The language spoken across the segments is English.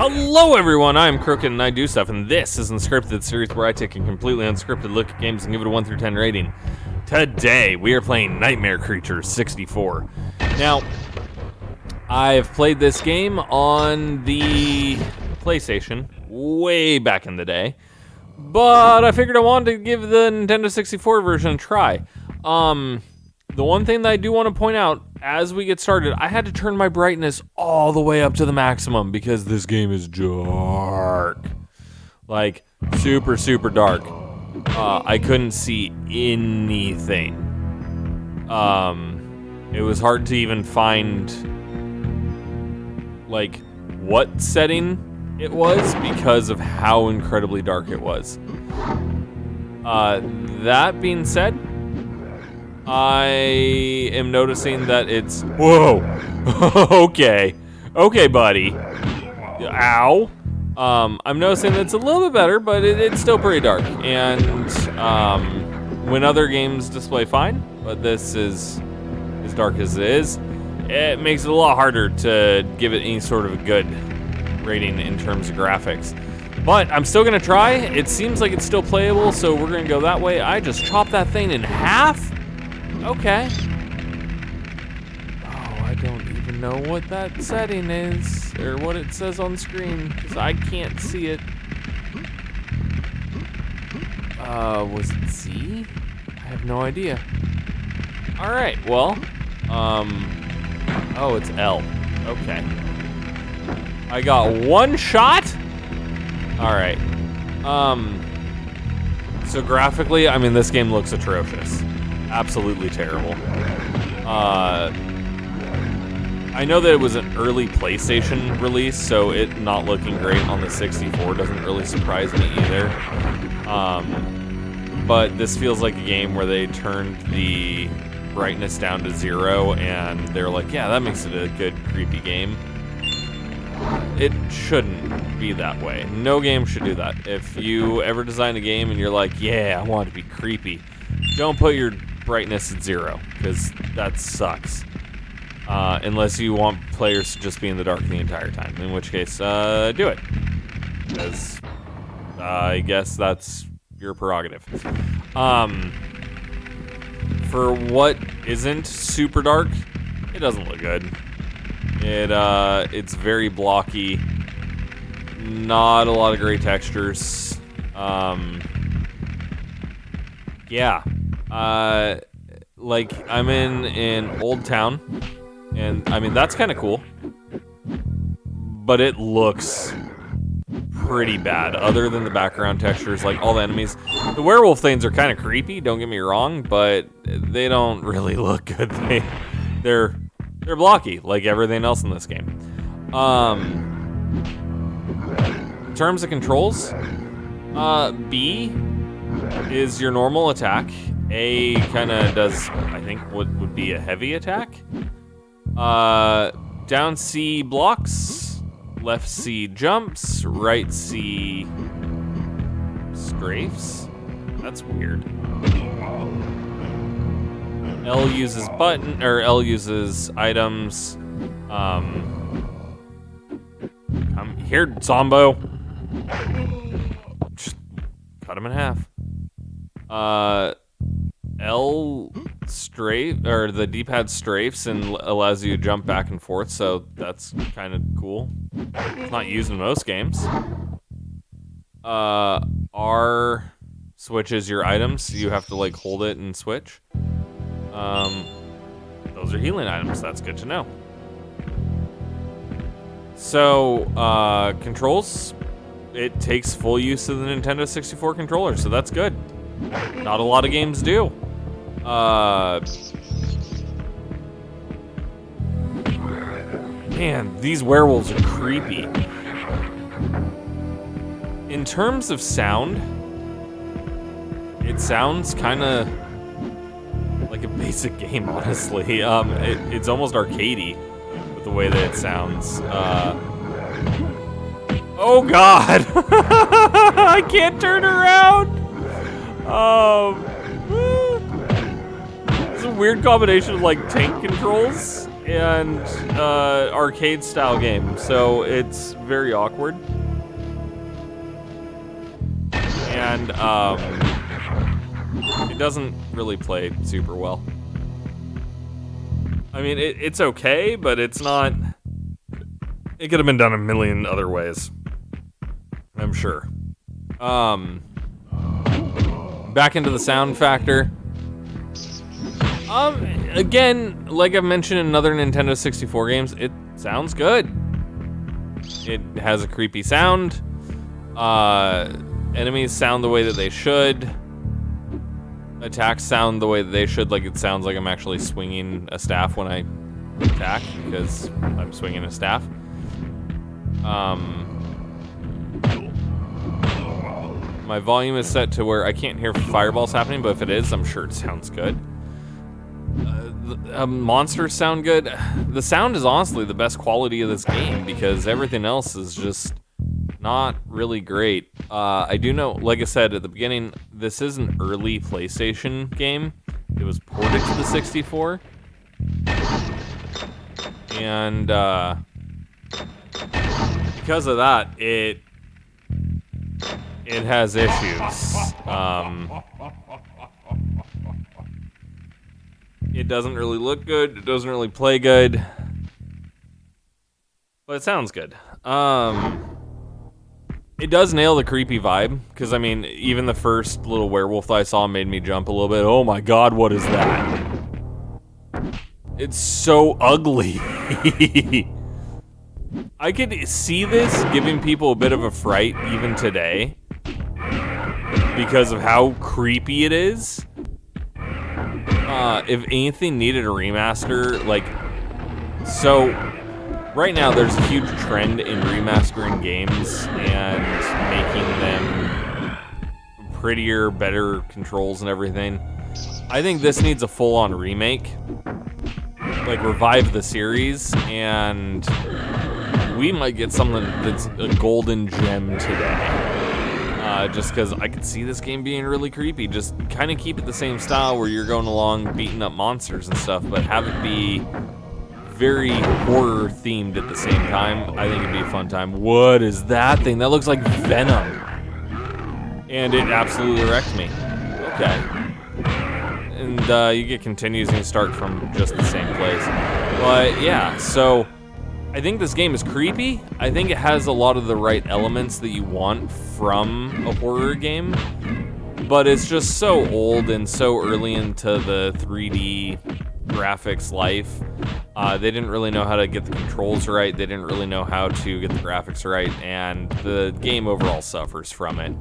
Hello everyone, I'm Krooked and I do stuff, and this is Unscripted, series where I take a completely unscripted look at games and give it a 1 through 10 rating. Today, we are playing Nightmare Creatures 64. Now, I've played this game on the PlayStation way back in the day, but I figured I wanted to give the Nintendo 64 version a try. The one thing that I do want to point out, as we get started, I had to turn my brightness all the way up to the maximum because this game is dark. Like, super, super dark. I couldn't see anything. It was hard to even find, like, what setting it was because of how incredibly dark it was. That being said, I am noticing that it's... Whoa! Okay, buddy. Ow. I'm noticing that it's a little bit better, but it's still pretty dark. And when other games display fine, but this is as dark as it is, it makes it a lot harder to give it any sort of a good rating in terms of graphics. But I'm still gonna try. It seems like it's still playable, so we're gonna go that way. I just chopped that thing in half? Okay. Oh, I don't even know what that setting is, or what it says on screen, because I can't see it. Was it Z? I have no idea. Alright, well, oh, it's L. Okay. I got one shot? Alright. So graphically, I mean, this game looks atrocious. Absolutely terrible. I know that it was an early PlayStation release, so it not looking great on the 64 doesn't really surprise me either. But this feels like a game where they turned the brightness down to 0 and they're like, yeah, that makes it a good, creepy game. It shouldn't be that way. No game should do that. If you ever design a game and you're like, yeah, I want it to be creepy, don't put your brightness at 0, because that sucks. Unless you want players to just be in the dark the entire time, in which case, do it. Because I guess that's your prerogative. For what isn't super dark, it doesn't look good. It's very blocky. Not a lot of great textures. Yeah. Like, I'm in an old town, and I mean, that's kind of cool, but it looks pretty bad, other than the background textures, like all the enemies. The werewolf things are kind of creepy, don't get me wrong, but they don't really look good. They're blocky, like everything else in this game. In terms of controls, B is your normal attack. A kind of does, I think, what would be a heavy attack. Down C blocks, left C jumps, right C strafes. That's weird. L uses L uses items. Come here, Zombo. Just cut him in half. L strafe, or the D-pad strafes and allows you to jump back and forth, so that's kind of cool. It's not used in most games. R switches your items. You have to like hold it and switch. Those are healing items. That's good to know. So, controls. It takes full use of the Nintendo 64 controller, so that's good. Not a lot of games do. Man, these werewolves are creepy. In terms of sound, it sounds kind of like a basic game, honestly. It's almost arcadey with the way that it sounds. Oh God! I can't turn around! It's a weird combination of like tank controls and arcade style game, so it's very awkward. And it doesn't really play super well. I mean, it's okay, but it's not. It could have been done a million other ways, I'm sure. Back into the sound factor. Again, like I've mentioned in other Nintendo 64 games, it sounds good. It has a creepy sound. Enemies sound the way that they should. Attacks sound the way that they should, like it sounds like I'm actually swinging a staff when I attack, because I'm swinging a staff. My volume is set to where I can't hear fireballs happening, but if it is, I'm sure it sounds good. Monsters sound good. The sound is honestly the best quality of this game, because everything else is just not really great. I do know, like I said at the beginning, this is an early PlayStation game. It was ported to the 64. And because of that, it has issues. It doesn't really look good. It doesn't really play good. But it sounds good. It does nail the creepy vibe, because, I mean, even the first little werewolf that I saw made me jump a little bit. Oh my god, what is that? It's so ugly. I could see this giving people a bit of a fright even today, because of how creepy it is. If anything needed a remaster, like, so right now there's a huge trend in remastering games and making them prettier, better controls and everything. I think this needs a full-on remake, like revive the series, and we might get something that's a golden gem today. Just because I could see this game being really creepy. Just kind of keep it the same style where you're going along beating up monsters and stuff, but have it be very horror themed at the same time. I think it'd be a fun time. What is that thing? That looks like Venom. And it absolutely wrecked me. Okay. And you get continues and you start from just the same place. But yeah, so I think this game is creepy. I think it has a lot of the right elements that you want from a horror game, but it's just so old and so early into the 3D graphics life. They didn't really know how to get the controls right. They didn't really know how to get the graphics right, and the game overall suffers from it.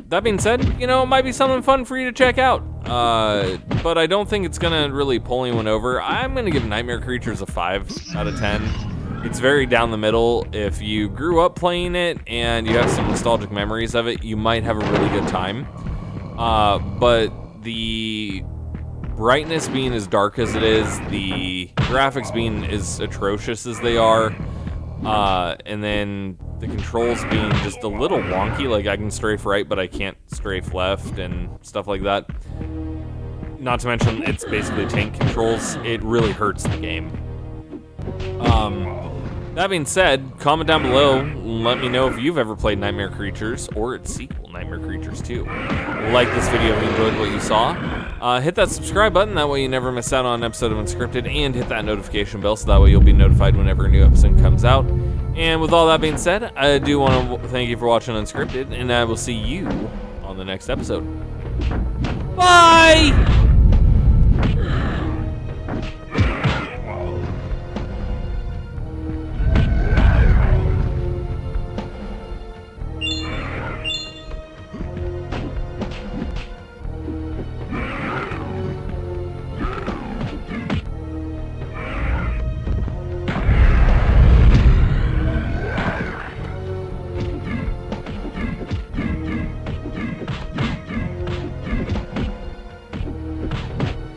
That being said, you know, it might be something fun for you to check out. But I don't think it's gonna really pull anyone over. I'm gonna give Nightmare Creatures a 5 out of 10. It's very down the middle. If you grew up playing it and you have some nostalgic memories of it, you might have a really good time. But the brightness being as dark as it is, the graphics being as atrocious as they are, and then the controls being just a little wonky, like I can strafe right, but I can't strafe left and stuff like that. Not to mention, it's basically tank controls. It really hurts the game. That being said, comment down below and let me know if you've ever played Nightmare Creatures or its sequel, Nightmare Creatures 2. Like this video if you enjoyed what you saw. Hit that subscribe button, that way you never miss out on an episode of Unscripted, and hit that notification bell so that way you'll be notified whenever a new episode comes out. And with all that being said, I do want to thank you for watching Unscripted, and I will see you on the next episode. Bye!